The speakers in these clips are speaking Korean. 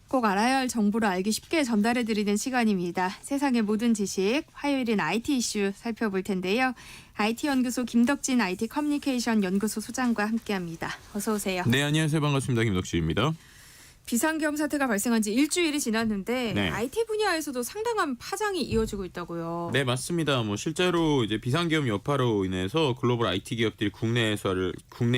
꼭 알아야 할 정보를 알기 쉽게 전달해드리는 시간입니다. 세상의 모든 지식, 화요일은 IT 이슈 살펴볼 텐데요. IT연구소 김덕진 IT 커뮤니케이션 연구소 소장과 함께합니다. 어서 오세요. 네, 안녕하세요. 반갑습니다. 김덕진입니다. 비상계엄 사태가 발생한 지 일주일이 지났는데 네. IT 분야에서도 상당한 파장이 이어지고 있다고요. 네, 맞습니다. 실제로 이제 비상계엄 여파로 인해서 글로벌 IT 기업들이 국내에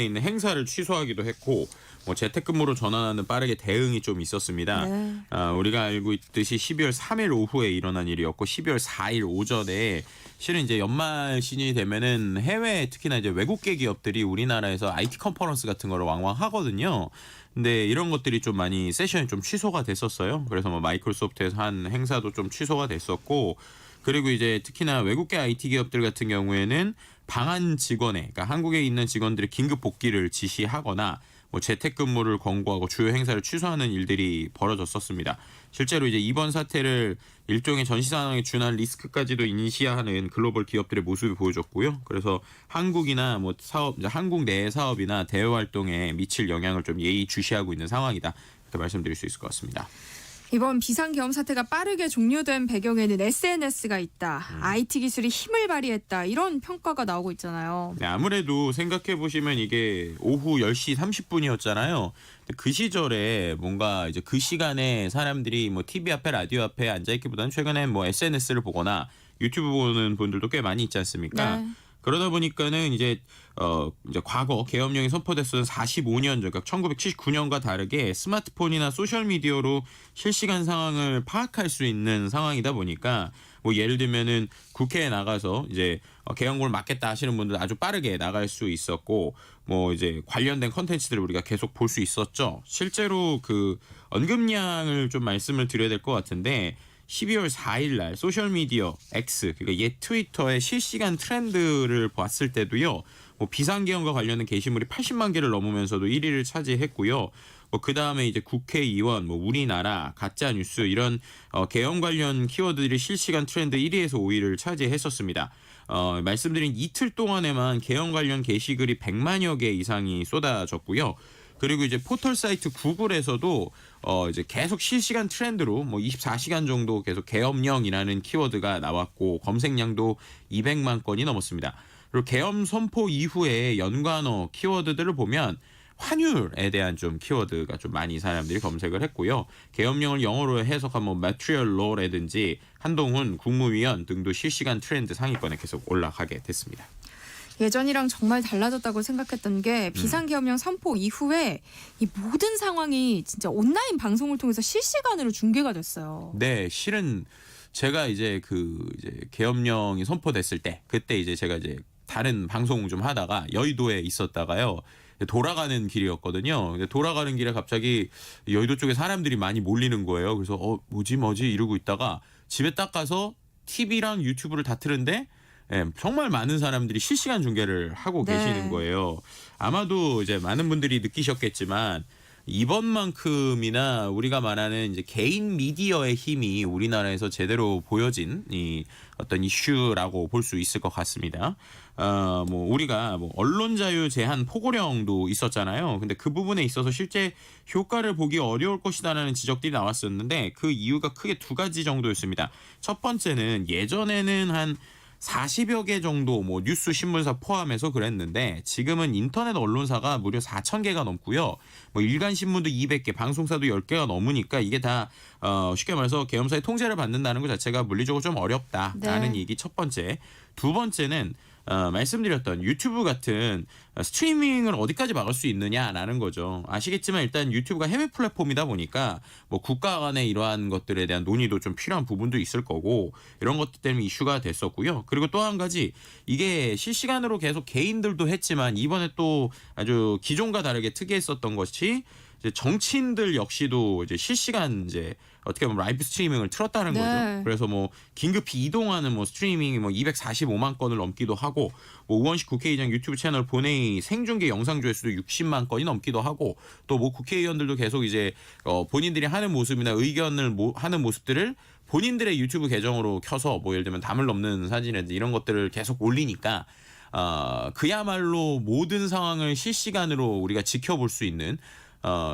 있는 행사를 취소하기도 했고, 재택근무로 전환하는 빠르게 대응이 좀 있었습니다. 네. 우리가 알고 있듯이 12월 3일 오후에 일어난 일이었고, 12월 4일 오전에 실은 이제 연말 시즌이 되면은 해외 특히나 이제 외국계 기업들이 우리나라에서 IT 컨퍼런스 같은 거를 왕왕 하거든요. 근데 이런 것들이 좀 많이 세션이 좀 취소가 됐었어요. 그래서 마이크로소프트에서 한 행사도 좀 취소가 됐었고, 그리고 이제 특히나 외국계 IT 기업들 같은 경우에는 방한 직원에, 그러니까 한국에 있는 직원들의 긴급 복귀를 지시하거나 재택근무를 권고하고 주요 행사를 취소하는 일들이 벌어졌었습니다. 실제로 이제 이번 사태를 일종의 전시 상황에 준한 리스크까지도 인지하는 글로벌 기업들의 모습이 보여졌고요. 그래서 한국이나 한국 내 사업이나 대외 활동에 미칠 영향을 좀 예의주시하고 있는 상황이다. 이렇게 말씀드릴 수 있을 것 같습니다. 이번 비상계엄 사태가 빠르게 종료된 배경에는 SNS가 있다. IT 기술이 힘을 발휘했다. 이런 평가가 나오고 있잖아요. 네, 아무래도 생각해 보시면 이게 오후 10시 30분이었잖아요. 그 시절에 뭔가 이제 그 시간에 사람들이 TV 앞에 라디오 앞에 앉아 있기보다는 최근에 SNS를 보거나 유튜브 보는 분들도 꽤 많이 있지 않습니까? 네. 그러다 보니까는 이제 과거 계엄령이 선포됐던 45년 전, 그러니까 1979년과 다르게 스마트폰이나 소셜 미디어로 실시간 상황을 파악할 수 있는 상황이다 보니까 예를 들면은 국회에 나가서 이제 계엄군을 막겠다 하시는 분들 아주 빠르게 나갈 수 있었고 이제 관련된 컨텐츠들을 우리가 계속 볼 수 있었죠. 실제로 그 언급량을 좀 말씀을 드려야 될 것 같은데 12월 4일 날 소셜미디어 X, 그러니까 옛 트위터의 실시간 트렌드를 봤을 때도요. 비상계엄과 관련된 게시물이 80만 개를 넘으면서도 1위를 차지했고요. 그 다음에 이제 국회의원, 우리나라, 가짜뉴스 이런 계엄 관련 키워드들이 실시간 트렌드 1위에서 5위를 차지했었습니다. 말씀드린 이틀 동안에만 계엄 관련 게시글이 100만여 개 이상이 쏟아졌고요. 그리고 이제 포털 사이트 구글에서도 이제 계속 실시간 트렌드로 24시간 정도 계속 계엄령이라는 키워드가 나왔고 검색량도 200만 건이 넘었습니다. 그리고 계엄 선포 이후에 연관어 키워드들을 보면 환율에 대한 좀 키워드가 좀 많이 사람들이 검색을 했고요. 계엄령을 영어로 해석한 material law라든지 한동훈 국무위원 등도 실시간 트렌드 상위권에 계속 올라가게 됐습니다. 예전이랑 정말 달라졌다고 생각했던 게 비상계엄령 선포 이후에 이 모든 상황이 진짜 온라인 방송을 통해서 실시간으로 중계가 됐어요. 네, 실은 제가 이제 계엄령이 선포됐을 때 그때 이제 제가 이제 다른 방송 좀 하다가 여의도에 있었다가요. 돌아가는 길이었거든요. 근데 돌아가는 길에 갑자기 여의도 쪽에 사람들이 많이 몰리는 거예요. 그래서 뭐지 이러고 있다가 집에 딱 가서 TV랑 유튜브를 다 틀은데 정말 많은 사람들이 실시간 중계를 하고 네. 계시는 거예요. 아마도 이제 많은 분들이 느끼셨겠지만 이번만큼이나 우리가 말하는 이제 개인 미디어의 힘이 우리나라에서 제대로 보여진 이 어떤 이슈라고 볼 수 있을 것 같습니다. 우리가 언론 자유 제한 포고령도 있었잖아요. 근데 그 부분에 있어서 실제 효과를 보기 어려울 것이다라는 지적들이 나왔었는데 그 이유가 크게 두 가지 정도였습니다. 첫 번째는 예전에는 한 40여 개 정도 뉴스 신문사 포함해서 그랬는데 지금은 인터넷 언론사가 무려 4,000개가 넘고요. 일간 신문도 200개, 방송사도 10개가 넘으니까 이게 다 쉽게 말해서 계엄사의 통제를 받는다는 것 자체가 물리적으로 좀 어렵다라는 얘기 첫 번째. 두 번째는 말씀드렸던 유튜브 같은 스트리밍을 어디까지 막을 수 있느냐라는 거죠. 아시겠지만 일단 유튜브가 해외 플랫폼이다 보니까 국가 간의 이러한 것들에 대한 논의도 좀 필요한 부분도 있을 거고 이런 것들 때문에 이슈가 됐었고요. 그리고 또 한 가지 이게 실시간으로 계속 개인들도 했지만 이번에 또 아주 기존과 다르게 특이했었던 것이 이제 정치인들 역시도 이제 실시간 이제 어떻게 보면 라이브 스트리밍을 틀었다는 네. 거죠. 그래서 긴급히 이동하는 스트리밍이 245만 건을 넘기도 하고 우원식 국회의장 유튜브 채널 본회의 생중계 영상 조회수도 60만 건이 넘기도 하고 또 국회의원들도 계속 이제 본인들이 하는 모습이나 의견을 하는 모습들을 본인들의 유튜브 계정으로 켜서 예를 들면 담을 넘는 사진이라든지 이런 것들을 계속 올리니까 그야말로 모든 상황을 실시간으로 우리가 지켜볼 수 있는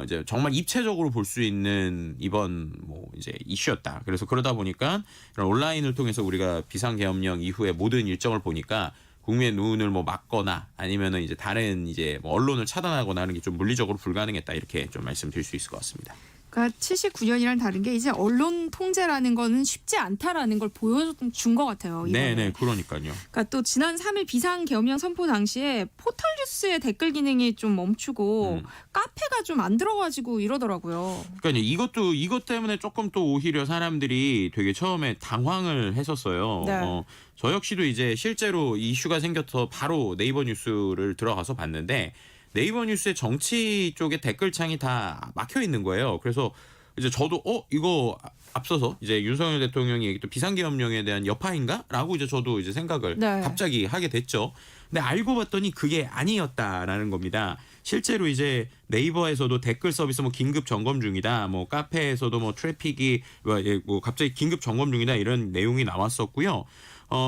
이제 정말 입체적으로 볼 수 있는 이번 뭐 이제 이슈였다. 그래서 그러다 보니까 이런 온라인을 통해서 우리가 비상계엄령 이후에 모든 일정을 보니까 국민의 눈을 뭐 막거나 아니면은 이제 다른 이제 뭐 언론을 차단하거나 하는 게 좀 물리적으로 불가능했다 이렇게 좀 말씀드릴 수 있을 것 같습니다. 그러니까 79년이랑 다른 게 이제 언론 통제라는 거는 쉽지 않다라는 걸 보여준 것 같아요. 이번에. 네네, 그러니까요. 그러니까 또 지난 3일 비상계엄령 선포 당시에 포털 뉴스의 댓글 기능이 좀 멈추고 카페가 좀 안 들어가지고 이러더라고요. 그러니까 이것 때문에 조금 또 오히려 사람들이 되게 처음에 당황을 했었어요. 네. 저 역시도 이제 실제로 이슈가 생겨서 바로 네이버 뉴스를 들어가서 봤는데 네이버 뉴스의 정치 쪽에 댓글창이 다 막혀 있는 거예요. 그래서 이제 저도 이거 앞서서 이제 윤석열 대통령이 또 비상계엄령에 대한 여파인가라고 이제 저도 이제 생각을 네. 갑자기 하게 됐죠. 근데 알고 봤더니 그게 아니었다라는 겁니다. 실제로 이제 네이버에서도 댓글 서비스 뭐 긴급 점검 중이다. 뭐 카페에서도 뭐 트래픽이 뭐 갑자기 긴급 점검 중이다 이런 내용이 나왔었고요.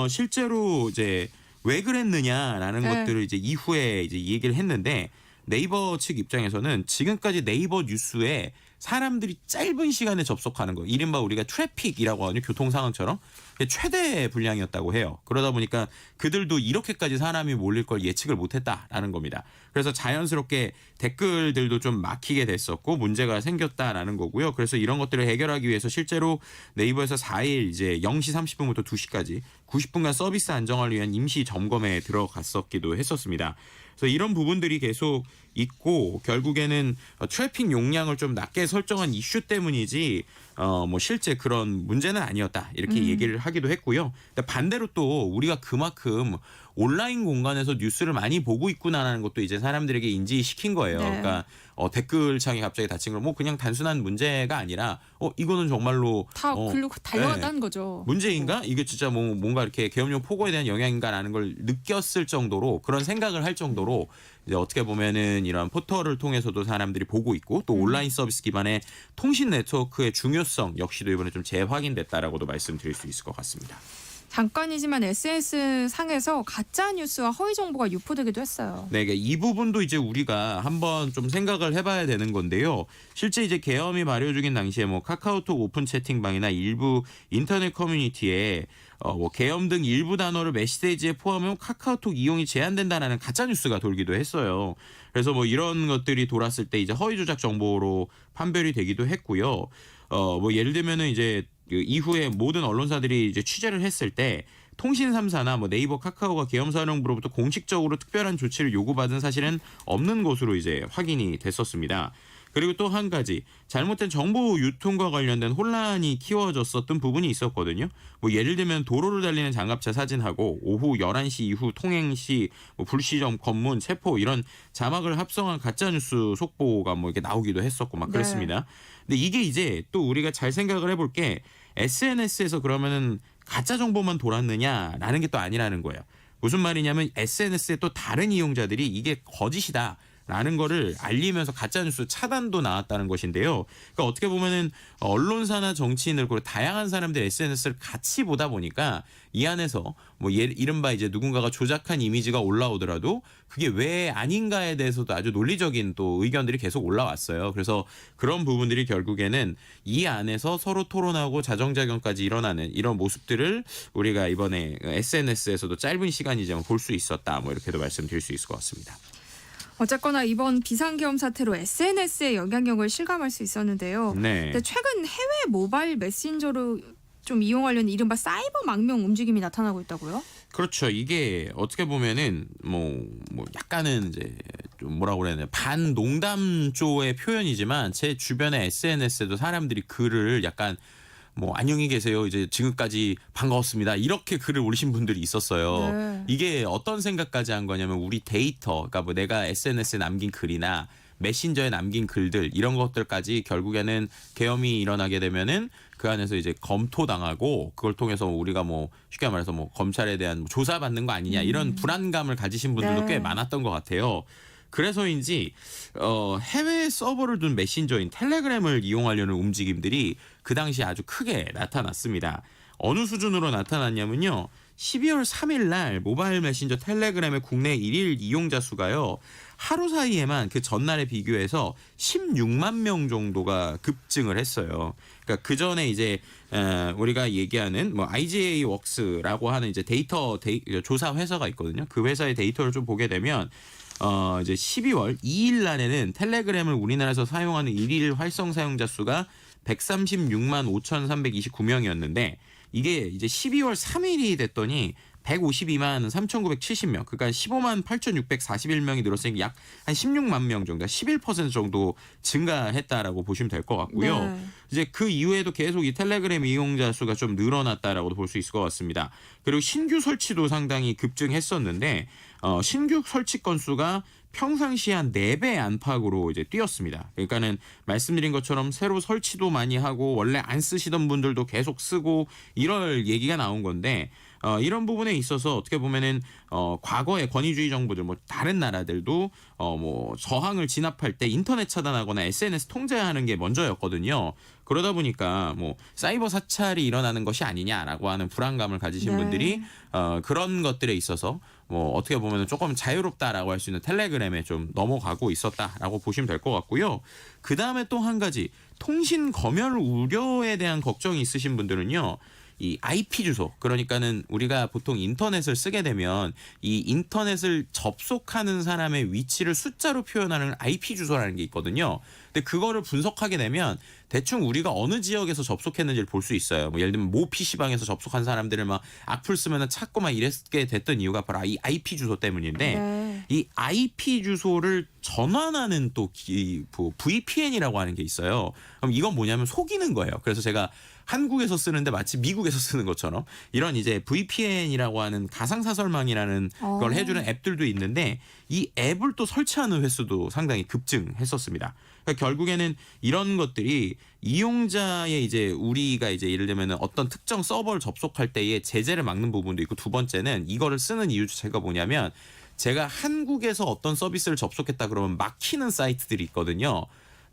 실제로 이제 왜 그랬느냐라는 네. 것들을 이제 이후에 이제 얘기를 했는데 네이버 측 입장에서는 지금까지 네이버 뉴스에 사람들이 짧은 시간에 접속하는 거, 이른바 우리가 트래픽이라고 하는 교통 상황처럼 최대 분량이었다고 해요. 그러다 보니까 그들도 이렇게까지 사람이 몰릴 걸 예측을 못했다라는 겁니다. 그래서 자연스럽게 댓글들도 좀 막히게 됐었고 문제가 생겼다라는 거고요. 그래서 이런 것들을 해결하기 위해서 실제로 네이버에서 4일 이제 0시 30분부터 2시까지 90분간 서비스 안정화를 위한 임시 점검에 들어갔었기도 했었습니다. 그래서 이런 부분들이 계속 있고 결국에는 트래픽 용량을 좀 낮게 설정한 이슈 때문이지 뭐 실제 그런 문제는 아니었다 이렇게 얘기를 하기도 했고요. 근데 반대로 또 우리가 그만큼 온라인 공간에서 뉴스를 많이 보고 있구나라는 것도 이제 사람들에게 인지시킨 거예요. 네. 그러니까 댓글창이 갑자기 닫힌 걸 뭐 그냥 단순한 문제가 아니라 이거는 정말로 다 글로 달려갔다는 네. 거죠. 문제인가? 이게 진짜 뭔가 이렇게 계엄령 폭거에 대한 영향인가라는 걸 느꼈을 정도로 그런 생각을 할 정도로 이제 어떻게 보면은 이런 포털을 통해서도 사람들이 보고 있고 또 온라인 서비스 기반의 통신 네트워크의 중요성 역시도 이번에 좀 재확인됐다라고도 말씀드릴 수 있을 것 같습니다. 잠깐이지만 SNS 상에서 가짜 뉴스와 허위 정보가 유포되기도 했어요. 네, 그러니까 이 부분도 이제 우리가 한번 좀 생각을 해봐야 되는 건데요. 실제 이제 계엄이 발효 중인 당시에 뭐 카카오톡 오픈 채팅방이나 일부 인터넷 커뮤니티에 뭐 계엄 등 일부 단어를 메시지에 포함하면 카카오톡 이용이 제한된다라는 가짜 뉴스가 돌기도 했어요. 그래서 뭐 이런 것들이 돌았을 때 이제 허위 조작 정보로 판별이 되기도 했고요. 뭐 예를 들면은 이제 그 이후에 모든 언론사들이 이제 취재를 했을 때 통신 3사나 뭐 네이버, 카카오가 계엄사령부로부터 공식적으로 특별한 조치를 요구받은 사실은 없는 것으로 이제 확인이 됐었습니다. 그리고 또 한 가지 잘못된 정보 유통과 관련된 혼란이 키워졌었던 부분이 있었거든요. 뭐 예를 들면 도로를 달리는 장갑차 사진하고 오후 11시 이후 통행 시 뭐 불시점 검문 체포 이런 자막을 합성한 가짜 뉴스 속보가 뭐 이렇게 나오기도 했었고 막 그랬습니다. 근데 이게 이제 또 우리가 잘 생각을 해볼 게 SNS에서 그러면은 가짜 정보만 돌았느냐라는 게 또 아니라는 거예요. 무슨 말이냐면 SNS에 또 다른 이용자들이 이게 거짓이다. 라는 거를 알리면서 가짜뉴스 차단도 나왔다는 것인데요. 그러니까 어떻게 보면은 언론사나 정치인들 그리고 다양한 사람들 SNS를 같이 보다 보니까 이 안에서 뭐 이른바 이제 누군가가 조작한 이미지가 올라오더라도 그게 왜 아닌가에 대해서도 아주 논리적인 또 의견들이 계속 올라왔어요. 그래서 그런 부분들이 결국에는 이 안에서 서로 토론하고 자정작용까지 일어나는 이런 모습들을 우리가 이번에 SNS에서도 짧은 시간이지만 볼 수 있었다. 뭐 이렇게도 말씀드릴 수 있을 것 같습니다. 어쨌거나 이번 비상계엄 사태로 SNS의 영향력을 실감할 수 있었는데요. 네. 근데 최근 해외 모바일 메신저로 좀 이용하려는 이른바 사이버 망명 움직임이 나타나고 있다고요? 그렇죠. 이게 어떻게 보면은 뭐 약간은 이제 좀 뭐라고 그래야 되나 반농담 조의 표현이지만 제 주변의 SNS에도 사람들이 글을 약간 뭐 안녕히 계세요. 이제 지금까지 반가웠습니다. 이렇게 글을 올리신 분들이 있었어요. 네. 이게 어떤 생각까지 한 거냐면 우리 데이터, 그러니까 뭐 내가 SNS에 남긴 글이나 메신저에 남긴 글들 이런 것들까지 결국에는 계엄이 일어나게 되면은 그 안에서 이제 검토당하고 그걸 통해서 우리가 뭐 쉽게 말해서 뭐 검찰에 대한 조사받는 거 아니냐 이런 불안감을 가지신 분들도 네. 꽤 많았던 것 같아요. 그래서인지 해외 서버를 둔 메신저인 텔레그램을 이용하려는 움직임들이 그 당시에 아주 크게 나타났습니다. 어느 수준으로 나타났냐면요. 12월 3일 날 모바일 메신저 텔레그램의 국내 일일 이용자 수가요. 하루 사이에만 그 전날에 비교해서 16만 명 정도가 급증을 했어요. 그러니까 그 전에 이제 우리가 얘기하는 뭐 IGA 웍스라고 하는 이제 데이터 조사 회사가 있거든요. 그 회사의 데이터를 좀 보게 되면 이제 12월 2일 날에는 텔레그램을 우리나라에서 사용하는 일일 활성 사용자 수가 136만 5,329명이었는데 이게 이제 12월 3일이 됐더니 152만 3,970명, 그러니까 15만 8,641명이 늘었으니까 약 한 16만 명 정도, 11% 정도 증가했다라고 보시면 될 것 같고요. 네. 이제 그 이후에도 계속 이 텔레그램 이용자 수가 좀 늘어났다라고도 볼 수 있을 것 같습니다. 그리고 신규 설치도 상당히 급증했었는데 신규 설치 건수가 평상시 한 4배 안팎으로 이제 뛰었습니다. 그러니까는 말씀드린 것처럼 새로 설치도 많이 하고 원래 안 쓰시던 분들도 계속 쓰고 이럴 얘기가 나온 건데 이런 부분에 있어서 어떻게 보면은 과거의 권위주의 정부들 뭐 다른 나라들도 뭐 저항을 진압할 때 인터넷 차단하거나 SNS 통제하는 게 먼저였거든요. 그러다 보니까 뭐 사이버 사찰이 일어나는 것이 아니냐라고 하는 불안감을 가지신 네. 분들이 그런 것들에 있어서 뭐 어떻게 보면 조금 자유롭다라고 할 수 있는 텔레그램에 좀 넘어가고 있었다라고 보시면 될 것 같고요. 그 다음에 또 한 가지 통신 검열 우려에 대한 걱정이 있으신 분들은요. 이 IP 주소, 그러니까는 우리가 보통 인터넷을 쓰게 되면 이 인터넷을 접속하는 사람의 위치를 숫자로 표현하는 IP 주소라는 게 있거든요. 근데 그거를 분석하게 되면 대충 우리가 어느 지역에서 접속했는지를 볼 수 있어요. 뭐 예를 들면 모 PC방에서 접속한 사람들을 막 악플 쓰면은 찾고 막 이랬게 됐던 이유가 바로 이 IP 주소 때문인데 네. 이 IP 주소를 전환하는 또 VPN이라고 하는 게 있어요. 그럼 이건 뭐냐면 속이는 거예요. 그래서 제가 한국에서 쓰는데 마치 미국에서 쓰는 것처럼 이런 이제 VPN이라고 하는 가상사설망이라는 걸 해주는 앱들도 있는데 이 앱을 또 설치하는 횟수도 상당히 급증했었습니다. 그러니까 결국에는 이런 것들이 이용자의 이제 우리가 이제 예를 들면 어떤 특정 서버를 접속할 때의 제재를 막는 부분도 있고 두 번째는 이거를 쓰는 이유 자체가 뭐냐면 제가 한국에서 어떤 서비스를 접속했다 그러면 막히는 사이트들이 있거든요.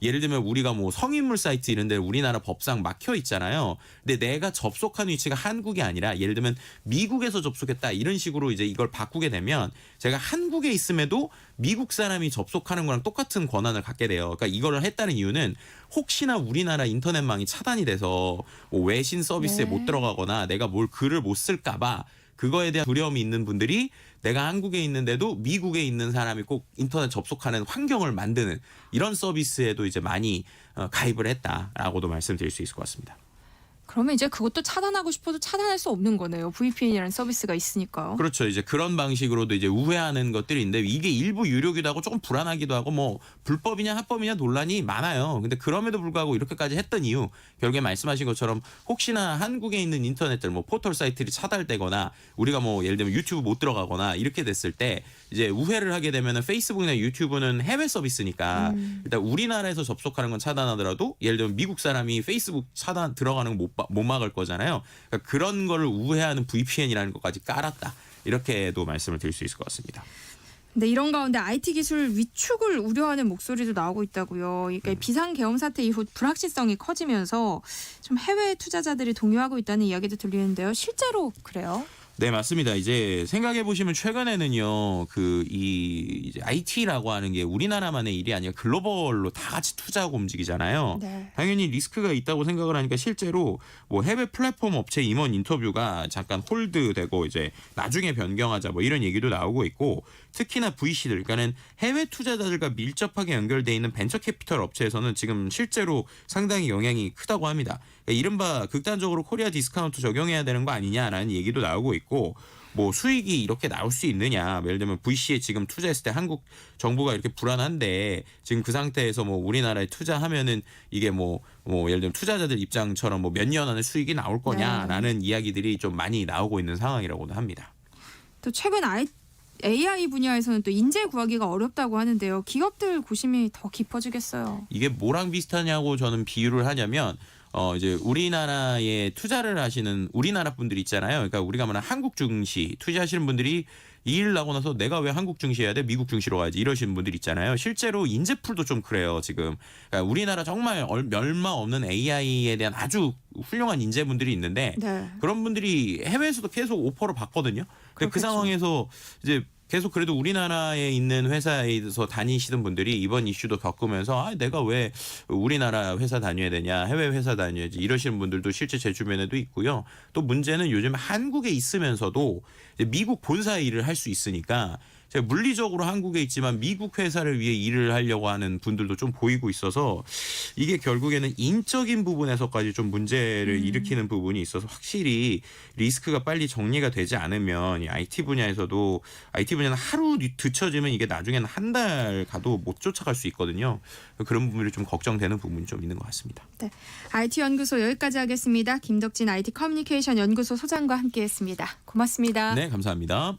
예를 들면 우리가 뭐 성인물 사이트 이런 데 우리나라 법상 막혀 있잖아요. 근데 내가 접속한 위치가 한국이 아니라 예를 들면 미국에서 접속했다 이런 식으로 이제 이걸 바꾸게 되면 제가 한국에 있음에도 미국 사람이 접속하는 거랑 똑같은 권한을 갖게 돼요. 그러니까 이거를 했다는 이유는 혹시나 우리나라 인터넷망이 차단이 돼서 뭐 외신 서비스에 못 들어가거나 내가 뭘 글을 못 쓸까 봐 그거에 대한 두려움이 있는 분들이 내가 한국에 있는데도 미국에 있는 사람이 꼭 인터넷 접속하는 환경을 만드는 이런 서비스에도 이제 많이 가입을 했다라고도 말씀드릴 수 있을 것 같습니다. 그러면 이제 그것도 차단하고 싶어도 차단할 수 없는 거네요. VPN이라는 서비스가 있으니까요. 그렇죠. 이제 그런 방식으로도 이제 우회하는 것들이 있는데 이게 일부 유료기도 하고 조금 불안하기도 하고 뭐 불법이냐 합법이냐 논란이 많아요. 근데 그럼에도 불구하고 이렇게까지 했던 이유 결국에 말씀하신 것처럼 혹시나 한국에 있는 인터넷들 뭐 포털 사이트들이 차단되거나 우리가 뭐 예를 들면 유튜브 못 들어가거나 이렇게 됐을 때 이제 우회를 하게 되면은 페이스북이나 유튜브는 해외 서비스니까 일단 우리나라에서 접속하는 건 차단하더라도 예를 들면 미국 사람이 페이스북 차단 들어가는 거 못 막을 거잖아요. 그러니까 그런 거를 우회하는 VPN이라는 것까지 깔았다. 이렇게도 말씀을 드릴 수 있을 것 같습니다. 근데 이런 가운데 IT 기술 위축을 우려하는 목소리도 나오고 있다고요. 이게 비상계엄 사태 이후 불확실성이 커지면서 좀 해외 투자자들이 동요하고 있다는 이야기도 들리는데요. 실제로 그래요? 네, 맞습니다. 이제 생각해 보시면 최근에는요, 이제 IT라고 하는 게 우리나라만의 일이 아니라 글로벌로 다 같이 투자하고 움직이잖아요. 네. 당연히 리스크가 있다고 생각을 하니까 실제로 뭐 해외 플랫폼 업체 임원 인터뷰가 잠깐 홀드되고 이제 나중에 변경하자 뭐 이런 얘기도 나오고 있고 특히나 VC들, 그러니까는 해외 투자자들과 밀접하게 연결돼 있는 벤처 캐피털 업체에서는 지금 실제로 상당히 영향이 크다고 합니다. 그러니까 이른바 극단적으로 코리아 디스카운트 적용해야 되는 거 아니냐라는 얘기도 나오고 있고 뭐 수익이 이렇게 나올 수 있느냐, 예를 들면 VC에 지금 투자했을 때 한국 정부가 이렇게 불안한데 지금 그 상태에서 뭐 우리나라에 투자하면은 이게 뭐 예를 들면 투자자들 입장처럼 뭐 몇 년 안에 수익이 나올 거냐라는 이야기들이 좀 많이 나오고 있는 상황이라고도 합니다. 또 최근 AI 분야에서는 또 인재 구하기가 어렵다고 하는데요. 기업들 고심이 더 깊어지겠어요. 이게 뭐랑 비슷하냐고 저는 비유를 하냐면 이제 우리나라에 투자를 하시는 우리나라 분들 있잖아요. 그러니까 우리가 말하는 한국 증시 투자하시는 분들이 이 일 나고 나서 내가 왜 한국 증시해야 돼? 미국 증시로 가야지. 이러시는 분들 있잖아요. 실제로 인재풀도 좀 그래요. 지금 그러니까 우리나라 정말 얼마 없는 AI에 대한 아주 훌륭한 인재분들이 있는데 네. 그런 분들이 해외에서도 계속 오퍼를 받거든요. 근데 그 그렇겠죠. 상황에서 이제 계속 그래도 우리나라에 있는 회사에서 다니시던 분들이 이번 이슈도 겪으면서 내가 왜 우리나라 회사 다녀야 되냐, 해외 회사 다녀야지 이러시는 분들도 실제 제 주변에도 있고요. 또 문제는 요즘 한국에 있으면서도 이제 미국 본사에 일을 할 수 있으니까 제가 물리적으로 한국에 있지만 미국 회사를 위해 일을 하려고 하는 분들도 좀 보이고 있어서 이게 결국에는 인적인 부분에서까지 좀 문제를 일으키는 부분이 있어서 확실히 리스크가 빨리 정리가 되지 않으면 이 IT 분야에서도 IT 분야는 하루 뒤처지면 이게 나중에는 한 달 가도 못 쫓아갈 수 있거든요. 그런 부분이 좀 걱정되는 부분이 좀 있는 것 같습니다. 네. IT 연구소 여기까지 하겠습니다. 김덕진 IT 커뮤니케이션 연구소 소장과 함께했습니다. 고맙습니다. 네, 감사합니다.